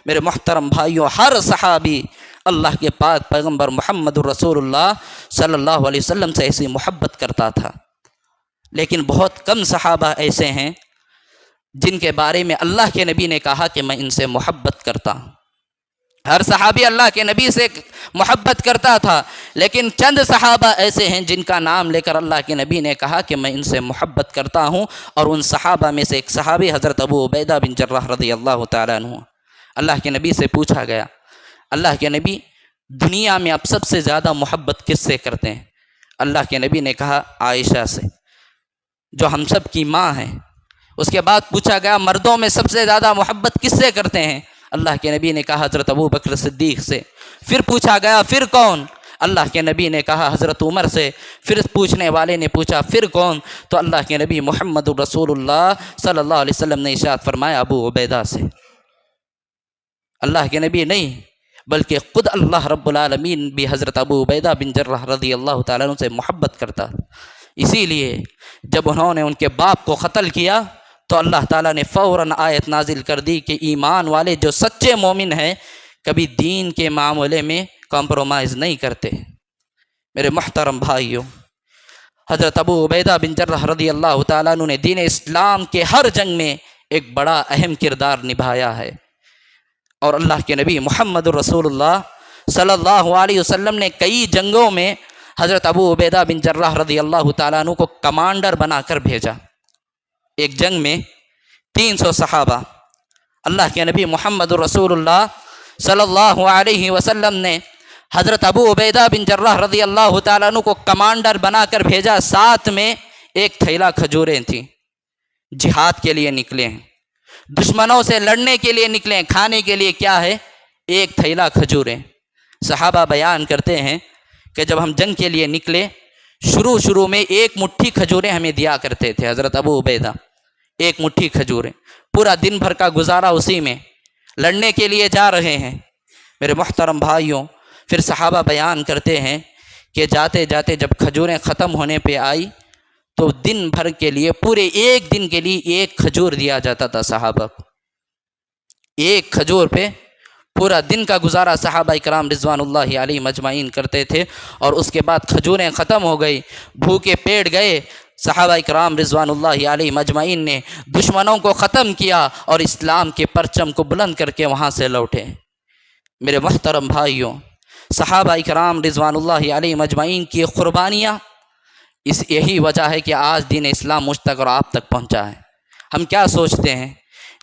میرے محترم بھائیوں، ہر صحابی اللہ کے پاک پیغمبر محمد الرسول اللہ صلی اللہ علیہ وسلم سے ایسی محبت کرتا تھا۔ لیکن بہت کم صحابہ ایسے ہیں جن کے بارے میں اللہ کے نبی نے کہا کہ میں ان سے محبت کرتا ہوں۔ ہر صحابی اللہ کے نبی سے محبت کرتا تھا، لیکن چند صحابہ ایسے ہیں جن کا نام لے کر اللہ کے نبی نے کہا کہ میں ان سے محبت کرتا ہوں، اور ان صحابہ میں سے ایک صحابی حضرت ابو عبیدہ بن جراح رضی اللہ تعالیٰ عنہ۔ اللہ کے نبی سے پوچھا گیا، اللہ کے نبی دنیا میں آپ سب سے زیادہ محبت کس سے کرتے ہیں؟ اللہ کے نبی نے کہا عائشہ سے، جو ہم سب کی ماں ہیں۔ اس کے بعد پوچھا گیا مردوں میں سب سے زیادہ محبت کس سے کرتے ہیں؟ اللہ کے نبی نے کہا حضرت ابو بکر صدیق سے۔ پھر پوچھا گیا پھر کون؟ اللہ کے نبی نے کہا حضرت عمر سے۔ پھر پوچھنے والے نے پوچھا پھر کون؟ تو اللہ کے نبی محمد الرسول اللہ صلی اللہ علیہ وسلم نے ارشاد فرمایا ابو عبیدہ سے۔ اللہ کے نبی نہیں بلکہ خود اللہ رب العالمین بھی حضرت ابو عبیدہ بن جراح رضی اللہ تعالیٰ عنہ سے محبت کرتا۔ اسی لیے جب انہوں نے ان کے باپ کو قتل کیا تو اللہ تعالیٰ نے فوراً آیت نازل کر دی کہ ایمان والے جو سچے مومن ہیں کبھی دین کے معاملے میں کمپرومائز نہیں کرتے۔ میرے محترم بھائیوں، حضرت ابو عبیدہ بن جراح رضی اللہ تعالیٰ عنہ نے دین اسلام کے ہر جنگ میں ایک بڑا اہم کردار نبھایا ہے، اور اللہ کے نبی محمد الرسول اللہ صلی اللہ علیہ وسلم نے کئی جنگوں میں حضرت ابو عبیدہ بن جراح رضی اللہ تعالیٰ عنہ کو کمانڈر بنا کر بھیجا۔ ایک جنگ میں 300 صحابہ اللہ کے نبی محمد الرسول اللہ صلی اللہ علیہ وسلم نے حضرت ابو عبیدہ بن جراح رضی اللہ تعالیٰ عنہ کو کمانڈر بنا کر بھیجا۔ ساتھ میں ایک تھیلا کھجوریں تھیں۔ جہاد کے لیے نکلے ہیں، دشمنوں سے لڑنے کے لیے نکلے ہیں، کھانے کے لیے کیا ہے؟ ایک تھیلا کھجوریں۔ صحابہ بیان کرتے ہیں کہ جب ہم جنگ کے لیے نکلے شروع میں ایک مٹھی کھجوریں ہمیں دیا کرتے تھے حضرت ابو عبیدہ، ایک مٹھی کھجوریں۔ پورا دن بھر کا گزارا اسی میں، لڑنے کے لیے جا رہے ہیں۔ میرے محترم بھائیوں، پھر صحابہ بیان کرتے ہیں کہ جاتے جاتے جب کھجوریں ختم ہونے پہ آئی تو دن بھر کے لیے پورے ایک دن کے لیے ایک کھجور دیا جاتا تھا صحابہ کو۔ ایک کھجور پہ پورا دن کا گزارا صحابہ کرام رضوان اللہ علیہ مجمعین کرتے تھے، اور اس کے بعد کھجوریں ختم ہو گئی، بھوکے پیٹ گئے۔ صحابہ کرام رضوان اللہ علیہ مجمعین نے دشمنوں کو ختم کیا اور اسلام کے پرچم کو بلند کر کے وہاں سے لوٹے۔ میرے محترم بھائیوں، صحابہ کرام رضوان اللہ علیہ مجمعین کی قربانیاں یہی وجہ ہے کہ آج دین اسلام مجھ تک اور آپ تک پہنچا ہے۔ ہم کیا سوچتے ہیں؟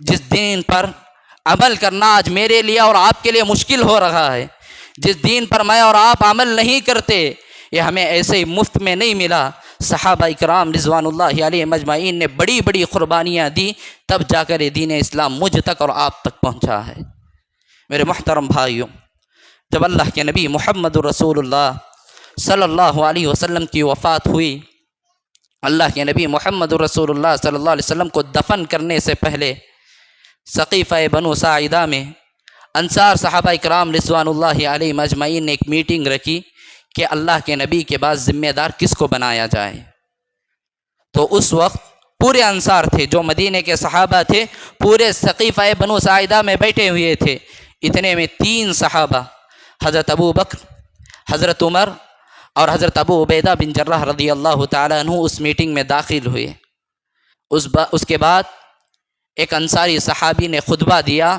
جس دین پر عمل کرنا آج میرے لیے اور آپ کے لیے مشکل ہو رہا ہے، جس دین پر میں اور آپ عمل نہیں کرتے، یہ ہمیں ایسے ہی مفت میں نہیں ملا۔ صحابہ کرام رضوان اللہ علیہ مجمعین نے بڑی بڑی قربانیاں دی، تب جا کر یہ دین اسلام مجھ تک اور آپ تک پہنچا ہے۔ میرے محترم بھائیوں، جب اللہ کے نبی محمد الرسول اللہ صلی اللہ علیہ وسلم کی وفات ہوئی، اللہ کے نبی محمد الرسول اللہ صلی اللہ علیہ وسلم کو دفن کرنے سے پہلے سقیفہ بنو ساعدہ میں انصار صحابہ کرام رضوان اللہ علیہ مجمعین نے ایک میٹنگ رکھی کہ اللہ کے نبی کے بعد ذمہ دار کس کو بنایا جائے۔ تو اس وقت پورے انصار تھے، جو مدینے کے صحابہ تھے، پورے سقیفہ بنو ساعدہ میں بیٹھے ہوئے تھے۔ اتنے میں 3 صحابہ حضرت ابو بکر، حضرت عمر اور حضرت ابو عبیدہ بن جراح رضی اللہ تعالیٰ عنہ اس میٹنگ میں داخل ہوئے۔ اس کے بعد ایک انصاری صحابی نے خطبہ دیا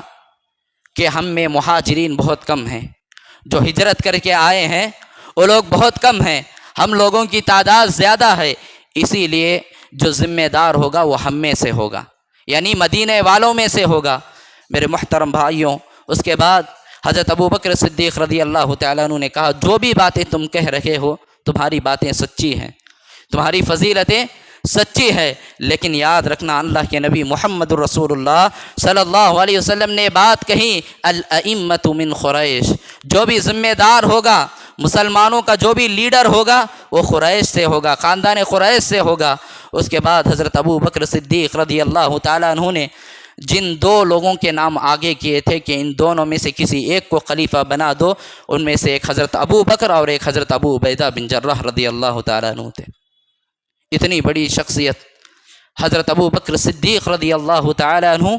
کہ ہم میں مہاجرین بہت کم ہیں، جو ہجرت کر کے آئے ہیں وہ لوگ بہت کم ہیں، ہم لوگوں کی تعداد زیادہ ہے، اسی لیے جو ذمہ دار ہوگا وہ ہم میں سے ہوگا، یعنی مدینے والوں میں سے ہوگا۔ میرے محترم بھائیوں، اس کے بعد حضرت ابو بکر صدیق رضی اللہ تعالیٰ عنہ نے کہا جو بھی باتیں تم کہہ رہے ہو تمہاری باتیں سچی ہیں، تمہاری فضیلتیں سچی ہے، لیکن یاد رکھنا اللہ کے نبی محمد الرسول اللہ صلی اللہ علیہ وسلم نے بات کہی، الائمۃ من قریش، جو بھی ذمہ دار ہوگا، مسلمانوں کا جو بھی لیڈر ہوگا وہ قریش سے ہوگا، خاندان قریش سے ہوگا۔ اس کے بعد حضرت ابو بکر صدیق رضی اللہ تعالیٰ عنہ نے جن 2 لوگوں کے نام آگے کیے تھے کہ ان دونوں میں سے کسی ایک کو خلیفہ بنا دو، ان میں سے ایک حضرت ابو بکر اور ایک حضرت ابو عبیدہ بن جراح رضی اللہ تعالیٰ عنہ تھے۔ اتنی بڑی شخصیت حضرت ابو بکر صدیق رضی اللہ تعالیٰ عنہ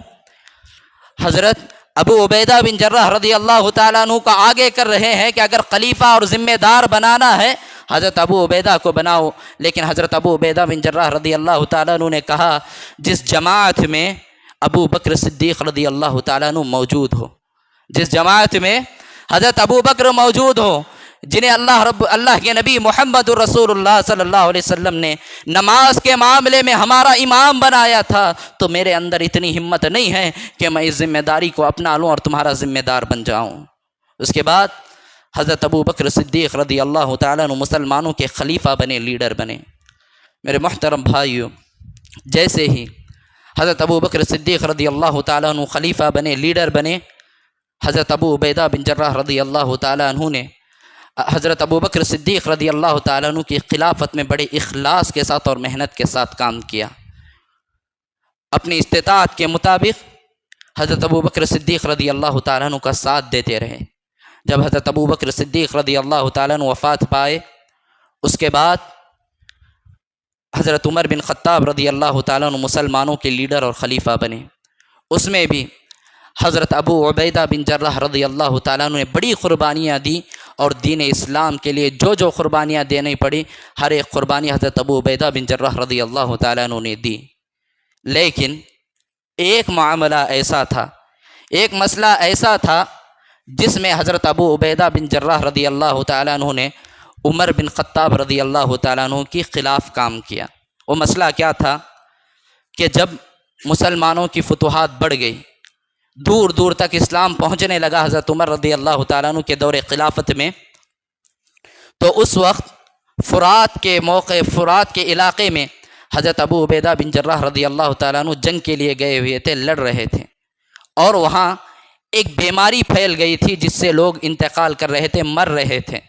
حضرت ابو عبیدہ بن جراح رضی اللہ تعالیٰ عنہ کا آگے کر رہے ہیں کہ اگر خلیفہ اور ذمہ دار بنانا ہے حضرت ابو عبیدہ کو بناؤ، لیکن حضرت ابو عبیدہ بن جراح رضی اللہ تعالیٰ عنہ نے کہا جس جماعت میں ابو بکر صدیق رضی اللہ تعالیٰ عنہ موجود ہو، جس جماعت میں حضرت ابو بکر موجود ہو، جنہیں اللہ کے نبی محمد رسول اللہ صلی اللہ علیہ وسلم نے نماز کے معاملے میں ہمارا امام بنایا تھا، تو میرے اندر اتنی ہمت نہیں ہے کہ میں اس ذمہ داری کو اپنا لوں اور تمہارا ذمہ دار بن جاؤں۔ اس کے بعد حضرت ابو بکر صدیق رضی اللہ تعالیٰ عنہ مسلمانوں کے خلیفہ بنے، لیڈر بنے۔ میرے محترم بھائیوں، جیسے ہی حضرت ابو بکر صدیق رضی اللہ تعالیٰ عنہ خلیفہ بنے، لیڈر بنے، حضرت ابو عبیدہ بن جراح رضی اللہ تعالیٰ عنہ نے حضرت ابو بکر صدیق رضی اللہ تعالیٰ عنہ کی خلافت میں بڑے اخلاص کے ساتھ اور محنت کے ساتھ کام کیا۔ اپنی استطاعت کے مطابق حضرت ابو بکر صدیق رضی اللہ تعالیٰ عنہ کا ساتھ دیتے رہے۔ جب حضرت ابو بکر صدیق رضی اللہ تعالیٰ عنہ وفات پائے، اس کے بعد حضرت عمر بن خطاب رضی اللہ تعالیٰ عنہ مسلمانوں کے لیڈر اور خلیفہ بنے۔ اس میں بھی حضرت ابو عبیدہ بن جراح رضی اللہ تعالیٰ عنہ نے بڑی قربانیاں دی، اور دین اسلام کے لیے جو جو قربانیاں دینی پڑی، ہر ایک قربانی حضرت ابو عبیدہ بن جراح رضی اللہ تعالیٰ عنہ نے دی۔ لیکن ایک معاملہ ایسا تھا، ایک مسئلہ ایسا تھا جس میں حضرت ابو عبیدہ بن جراح رضی اللہ تعالیٰ عنہ نے عمر بن خطاب رضی اللہ تعالیٰ عنہ کے خلاف کام کیا۔ وہ مسئلہ کیا تھا کہ جب مسلمانوں کی فتوحات بڑھ گئی، دور دور تک اسلام پہنچنے لگا حضرت عمر رضی اللہ تعالیٰ عنہ کے دور خلافت میں، تو اس وقت فرات کے علاقے میں حضرت ابو عبیدہ بن جراح رضی اللہ تعالیٰ عنہ جنگ کے لیے گئے ہوئے تھے، لڑ رہے تھے، اور وہاں ایک بیماری پھیل گئی تھی جس سے لوگ انتقال کر رہے تھے، مر رہے تھے۔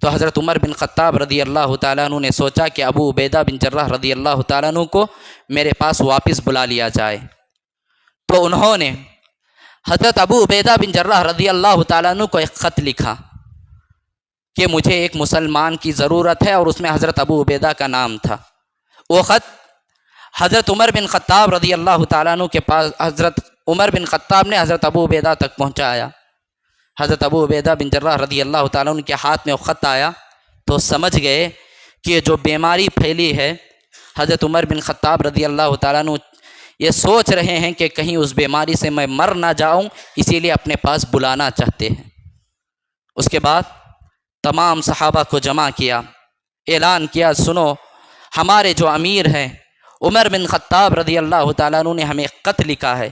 تو حضرت عمر بن خطاب رضی اللہ تعالیٰ عنہ نے سوچا کہ ابو عبیدہ بن جراح رضی اللہ تعالیٰ عنہ کو میرے پاس واپس بلا لیا جائے۔ تو انہوں نے حضرت ابو عبیدہ بن جراح رضی اللہ تعالیٰ عنہ کو ایک خط لکھا کہ مجھے ایک مسلمان کی ضرورت ہے، اور اس میں حضرت ابو عبیدہ کا نام تھا۔ وہ خط حضرت عمر بن خطاب رضی اللہ تعالیٰ عنہ کے پاس، حضرت عمر بن خطاب نے حضرت ابو عبیدہ تک پہنچایا۔ حضرت ابو عبیدہ بن جراح رضی اللہ تعالیٰ عنہ کے ہاتھ میں وہ خط آیا تو سمجھ گئے کہ جو بیماری پھیلی ہے، حضرت عمر بن خطاب رضی اللہ تعالیٰ عنہ یہ سوچ رہے ہیں کہ کہیں اس بیماری سے میں مر نہ جاؤں، اسی لیے اپنے پاس بلانا چاہتے ہیں۔ اس کے بعد تمام صحابہ کو جمع کیا، اعلان کیا، سنو، ہمارے جو امیر ہیں عمر بن خطاب رضی اللہ تعالیٰ عنہ نے ہمیں خط لکھا ہے۔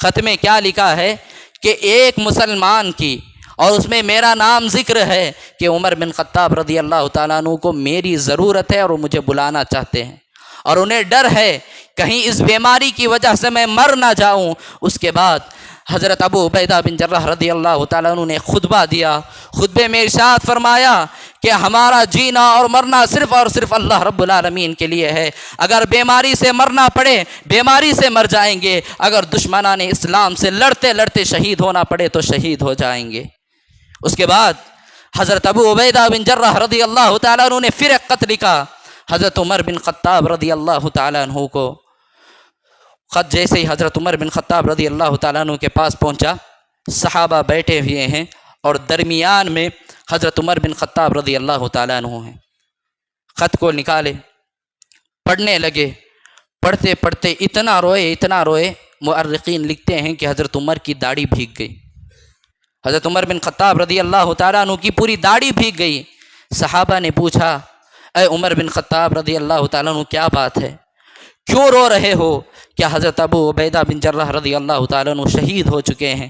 خط میں کیا لکھا ہے کہ ایک مسلمان کی، اور اس میں میرا نام ذکر ہے کہ عمر بن خطاب رضی اللہ تعالیٰ عنہ کو میری ضرورت ہے اور وہ مجھے بلانا چاہتے ہیں، اور انہیں ڈر ہے کہیں اس بیماری کی وجہ سے میں مر نہ جاؤں۔ اس کے بعد حضرت ابو عبیدہ بن جراح رضی اللہ تعالیٰ عنہ نے خطبہ دیا۔ خطبے میں ارشاد فرمایا کہ ہمارا جینا اور مرنا صرف اور صرف اللہ رب العالمین کے لیے ہے۔ اگر بیماری سے مرنا پڑے بیماری سے مر جائیں گے، اگر دشمنان اسلام سے لڑتے لڑتے شہید ہونا پڑے تو شہید ہو جائیں گے۔ اس کے بعد حضرت ابو عبیدہ بن جراح رضی اللہ تعالیٰ عنہ نے پھر ایک خط لکھا حضرت عمر بن خطاب رضی اللہ تعالیٰ عنہ کو۔ خط جیسے ہی حضرت عمر بن خطاب رضی اللہ تعالیٰ عنہ کے پاس پہنچا، صحابہ بیٹھے ہوئے ہیں اور درمیان میں حضرت عمر بن خطاب رضی اللہ تعالیٰ عنہ ہیں۔ خط کو نکالے، پڑھنے لگے، پڑھتے پڑھتے اتنا روئے، مؤرخین لکھتے ہیں کہ حضرت عمر کی داڑھی بھیگ گئی۔ حضرت عمر بن خطاب رضی اللہ تعالیٰ عنہ کی پوری داڑھی بھیگ گئی۔ صحابہ نے پوچھا، اے عمر بن خطاب رضی اللہ تعالیٰ عنہ کیا بات ہے، کیوں رو رہے ہو؟ کیا حضرت ابو عبیدہ بن جراح رضی اللہ تعالیٰ عنہ شہید ہو چکے ہیں؟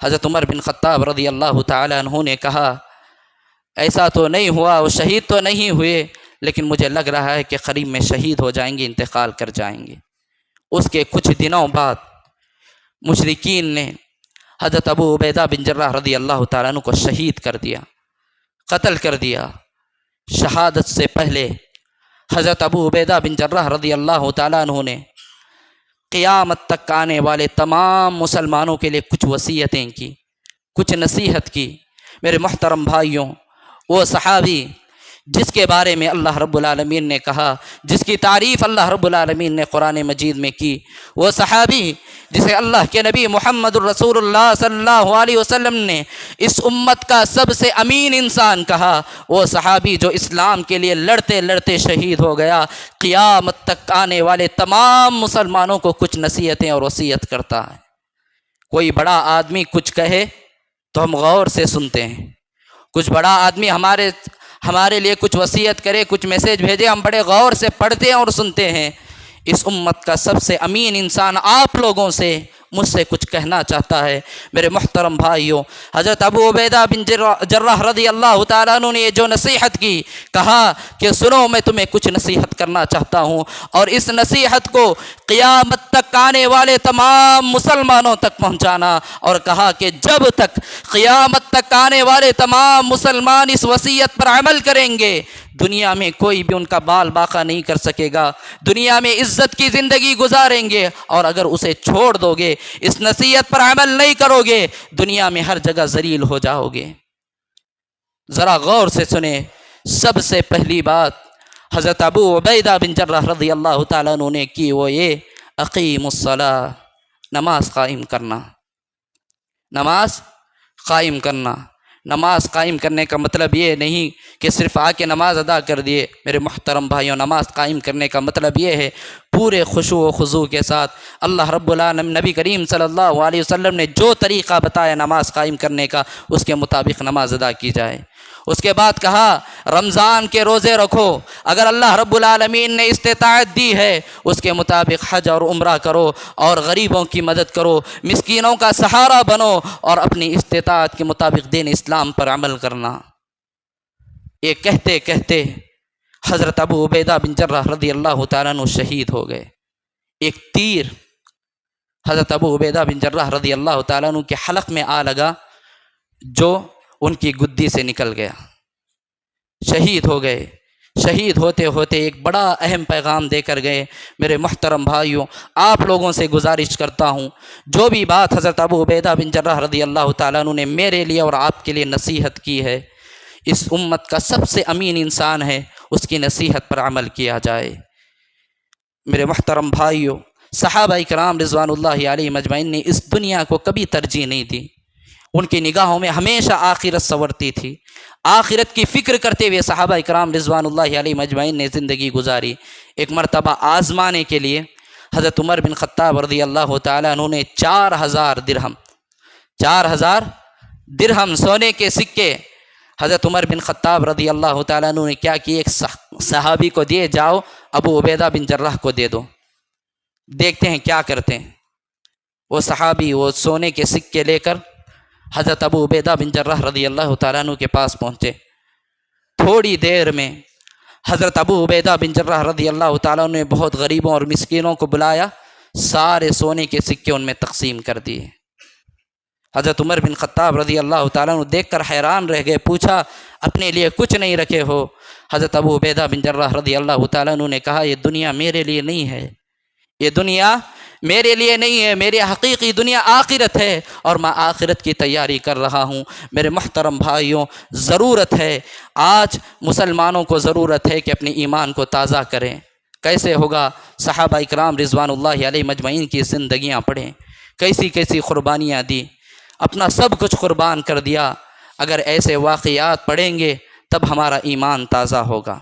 حضرت عمر بن خطاب رضی اللہ تعالیٰ عنہ نے کہا، ایسا تو نہیں ہوا، وہ شہید تو نہیں ہوئے، لیکن مجھے لگ رہا ہے کہ قریب میں شہید ہو جائیں گے، انتقال کر جائیں گے۔ اس کے کچھ دنوں بعد مشرکین نے حضرت ابو عبیدہ بن جراح رضی اللہ تعالیٰ عنہ کو شہید کر دیا، قتل کر دیا۔ شہادت سے پہلے حضرت ابو عبیدہ بن جراح رضی اللہ تعالیٰ عنہ نے قیامت تک آنے والے تمام مسلمانوں کے لیے کچھ وصیتیں کی، کچھ نصیحت کی۔ میرے محترم بھائیوں، وہ صحابی جس کے بارے میں اللہ رب العالمین نے کہا، جس کی تعریف اللہ رب العالمین نے قرآن مجید میں کی، وہ صحابی جسے اللہ کے نبی محمد الرسول اللہ صلی اللہ علیہ وسلم نے اس امت کا سب سے امین انسان کہا، وہ صحابی جو اسلام کے لیے لڑتے لڑتے شہید ہو گیا، قیامت تک آنے والے تمام مسلمانوں کو کچھ نصیحتیں اور وصیت کرتا ہے۔ کوئی بڑا آدمی کچھ کہے تو ہم غور سے سنتے ہیں، کچھ بڑا آدمی ہمارے لیے کچھ وصیت کرے، کچھ میسیج بھیجے، ہم بڑے غور سے پڑھتے ہیں اور سنتے ہیں۔ اس امت کا سب سے امین انسان آپ لوگوں سے، مجھ سے کچھ کہنا چاہتا ہے۔ میرے محترم بھائیوں، حضرت ابو عبیدہ بن جراح رضی اللہ تعالیٰ عنہ نے یہ جو نصیحت کی، کہا کہ سنو میں تمہیں کچھ نصیحت کرنا چاہتا ہوں، اور اس نصیحت کو قیامت تک آنے والے تمام مسلمانوں تک پہنچانا، اور کہا کہ جب تک قیامت تک آنے والے تمام مسلمان اس وصیت پر عمل کریں گے، دنیا میں کوئی بھی ان کا بال باقا نہیں کر سکے گا، دنیا میں عزت کی زندگی گزاریں گے، اور اگر اسے چھوڑ دو گے، اس نصیحت پر عمل نہیں کرو گے، دنیا میں ہر جگہ ذلیل ہو جاؤ گے۔ ذرا غور سے سنیں، سب سے پہلی بات حضرت ابو عبیدہ بن جراح رضی اللہ تعالیٰ عنہ نے کی، وہ یہ اقیم الصلاۃ، نماز قائم کرنا، نماز قائم کرنا۔ نماز قائم کرنے کا مطلب یہ نہیں کہ صرف آ کے نماز ادا کر دیے۔ میرے محترم بھائیوں، نماز قائم کرنے کا مطلب یہ ہے پورے خشوع و خضوع کے ساتھ اللہ رب العالمین، نبی کریم صلی اللہ علیہ وسلم نے جو طریقہ بتایا نماز قائم کرنے کا، اس کے مطابق نماز ادا کی جائے۔ اس کے بعد کہا رمضان کے روزے رکھو، اگر اللہ رب العالمین نے استطاعت دی ہے اس کے مطابق حج اور عمرہ کرو، اور غریبوں کی مدد کرو، مسکینوں کا سہارا بنو، اور اپنی استطاعت کے مطابق دین اسلام پر عمل کرنا۔ یہ کہتے کہتے حضرت ابو عبیدہ بن جراح رضی اللہ تعالیٰ عنہ شہید ہو گئے۔ ایک تیر حضرت ابو عبیدہ بن جراح رضی اللہ تعالیٰ عنہ کے حلق میں آ لگا، جو ان کی گدی سے نکل گیا، شہید ہو گئے۔ شہید ہوتے ہوتے ایک بڑا اہم پیغام دے کر گئے۔ میرے محترم بھائیوں، آپ لوگوں سے گزارش کرتا ہوں، جو بھی بات حضرت ابو عبیدہ بن جراح رضی اللہ تعالیٰ عنہ نے میرے لیے اور آپ کے لیے نصیحت کی ہے، اس امت کا سب سے امین انسان ہے، اس کی نصیحت پر عمل کیا جائے۔ میرے محترم بھائیوں، صحابہ کرام رضوان اللہ علیہ مجمعین نے اس دنیا کو کبھی ترجیح نہیں دی، ان کی نگاہوں میں ہمیشہ آخرت سنورتی تھی۔ آخرت کی فکر کرتے ہوئے صحابہ کرام رضوان اللہ علیہ مجمعین نے زندگی گزاری۔ ایک مرتبہ آزمانے کے لیے حضرت عمر بن خطاب رضی اللہ تعالیٰ عنہ نے 4000 درہم سونے کے سکے حضرت عمر بن خطاب رضی اللہ تعالیٰ عنہ نے کیا کی، ایک صحابی کو دیے، جاؤ ابو عبیدہ بن جراح کو دے دو، دیکھتے ہیں کیا کرتے ہیں۔ وہ صحابی وہ سونے کے سکے لے کر حضرت ابو عبیدہ بن جراح رضی اللہ تعالیٰ عنہ کے پاس پہنچے۔ تھوڑی دیر میں حضرت ابو عبیدہ بن جراح رضی اللہ تعالیٰ عنہ نے بہت غریبوں اور مسکینوں کو بلایا، سارے سونے کے سکے ان میں تقسیم کر دیے۔ حضرت عمر بن خطاب رضی اللہ تعالیٰ عنہ دیکھ کر حیران رہ گئے، پوچھا اپنے لیے کچھ نہیں رکھے ہو؟ حضرت ابو عبیدہ بن جراح رضی اللہ تعالیٰ عنہ نے کہا، یہ دنیا میرے لیے نہیں ہے، یہ دنیا میرے لیے نہیں ہے، میری حقیقی دنیا آخرت ہے، اور میں آخرت کی تیاری کر رہا ہوں۔ میرے محترم بھائیوں، ضرورت ہے، آج مسلمانوں کو ضرورت ہے کہ اپنے ایمان کو تازہ کریں۔ کیسے ہوگا؟ صحابہ اکرام رضوان اللہ علیہ مجمعین کی زندگیاں پڑھیں، کیسی کیسی قربانیاں دی، اپنا سب کچھ قربان کر دیا۔ اگر ایسے واقعات پڑھیں گے تب ہمارا ایمان تازہ ہوگا،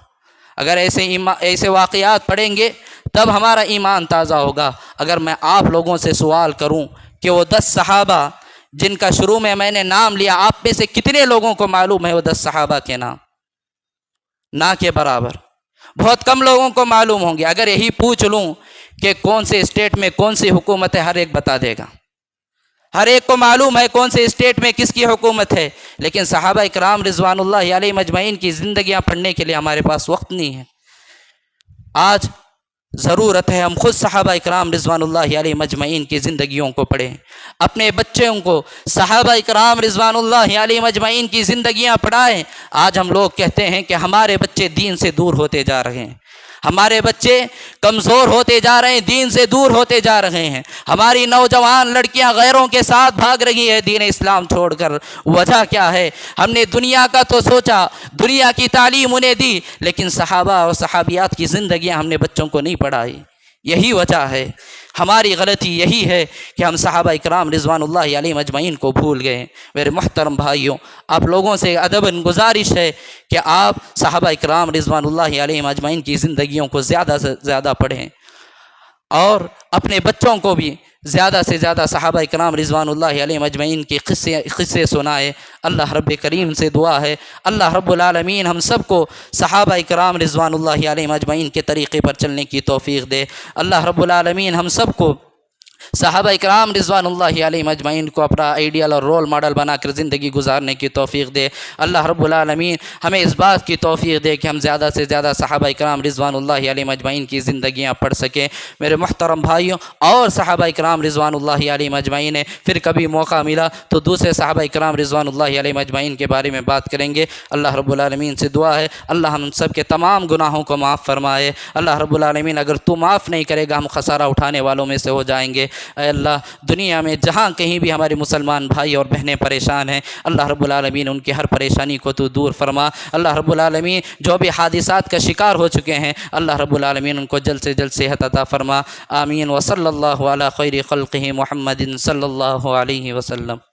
اگر ایسے واقعات پڑھیں گے تب ہمارا ایمان تازہ ہوگا۔ اگر میں آپ لوگوں سے سوال کروں کہ وہ 10 صحابہ جن کا شروع میں نے نام لیا، آپ میں سے کتنے لوگوں کو معلوم ہے وہ 10 صحابہ کے نام؟ نہ کے برابر، بہت کم لوگوں کو معلوم ہوں گے۔ اگر یہی پوچھ لوں کہ کون سے اسٹیٹ میں کون سی حکومت ہے، ہر ایک بتا دے گا، ہر ایک کو معلوم ہے کون سے اسٹیٹ میں کس کی حکومت ہے، لیکن صحابہ اکرام رضوان اللہ علیہ مجمعین کی زندگیاں پڑھنے کے لیے ہمارے پاس وقت نہیں ہے۔ آج ضرورت ہے ہم خود صحابہ اکرام رضوان اللہ علیہ مجمعین کی زندگیوں کو پڑھیں، اپنے بچوں کو صحابہ اکرام رضوان اللہ علیہ مجمعین کی زندگیاں پڑھائیں۔ آج ہم لوگ کہتے ہیں کہ ہمارے بچے دین سے دور ہوتے جا رہے ہیں، ہمارے بچے کمزور ہوتے جا رہے ہیں، دین سے دور ہوتے جا رہے ہیں، ہماری نوجوان لڑکیاں غیروں کے ساتھ بھاگ رہی ہے دین اسلام چھوڑ کر۔ وجہ کیا ہے؟ ہم نے دنیا کا تو سوچا، دنیا کی تعلیم انہیں دی، لیکن صحابہ اور صحابیات کی زندگیاں ہم نے بچوں کو نہیں پڑھائی۔ یہی وجہ ہے، ہماری غلطی یہی ہے کہ ہم صحابہ اکرام رضوان اللہ علیہم اجمعین کو بھول گئے۔ میرے محترم بھائیوں، آپ لوگوں سے ادباً گزارش ہے کہ آپ صحابہ اکرام رضوان اللہ علیہم اجمعین کی زندگیوں کو زیادہ سے زیادہ پڑھیں، اور اپنے بچوں کو بھی زیادہ سے زیادہ صحابہ اکرام رضوان اللہ علیہم اجمعین کے قصے سنائے۔ اللہ رب کریم سے دعا ہے، اللہ رب العالمین ہم سب کو صحابہ اکرام رضوان اللہ علیہم اجمعین کے طریقے پر چلنے کی توفیق دے۔ اللہ رب العالمین ہم سب کو صحابہ اکرام رضوان اللہ علیہم اجمعین کو اپنا آئیڈیل اور رول ماڈل بنا کر زندگی گزارنے کی توفیق دے۔ اللہ رب العالمین ہمیں اس بات کی توفیق دے کہ ہم زیادہ سے زیادہ صحابہ اکرام رضوان اللہ علیہم اجمعین کی زندگیاں پڑھ سکیں۔ میرے محترم بھائیوں، اور صحابہ اکرام رضوان اللہ علیہم اجمعین نے پھر کبھی موقع ملا تو دوسرے صحابہ اکرام رضوان اللہ علیہم اجمعین کے بارے میں بات کریں گے۔ اللہ رب العالمین سے دعا ہے اللہ ہم سب کے تمام گناہوں کو معاف فرمائے۔ اللہ رب العالمین اگر تو معاف نہیں کرے گا ہم خسارہ اٹھانے والوں میں سے ہو جائیں گے۔ اے اللہ، دنیا میں جہاں کہیں بھی ہمارے مسلمان بھائی اور بہنیں پریشان ہیں، اللہ رب العالمین ان کی ہر پریشانی کو تو دور فرما۔ اللہ رب العالمین جو بھی حادثات کا شکار ہو چکے ہیں، اللہ رب العالمین ان کو جلد سے جلد صحت عطا فرما۔ آمین۔ وصلی اللہ علی خیر خلقہ محمد صلی اللہ علیہ وسلم۔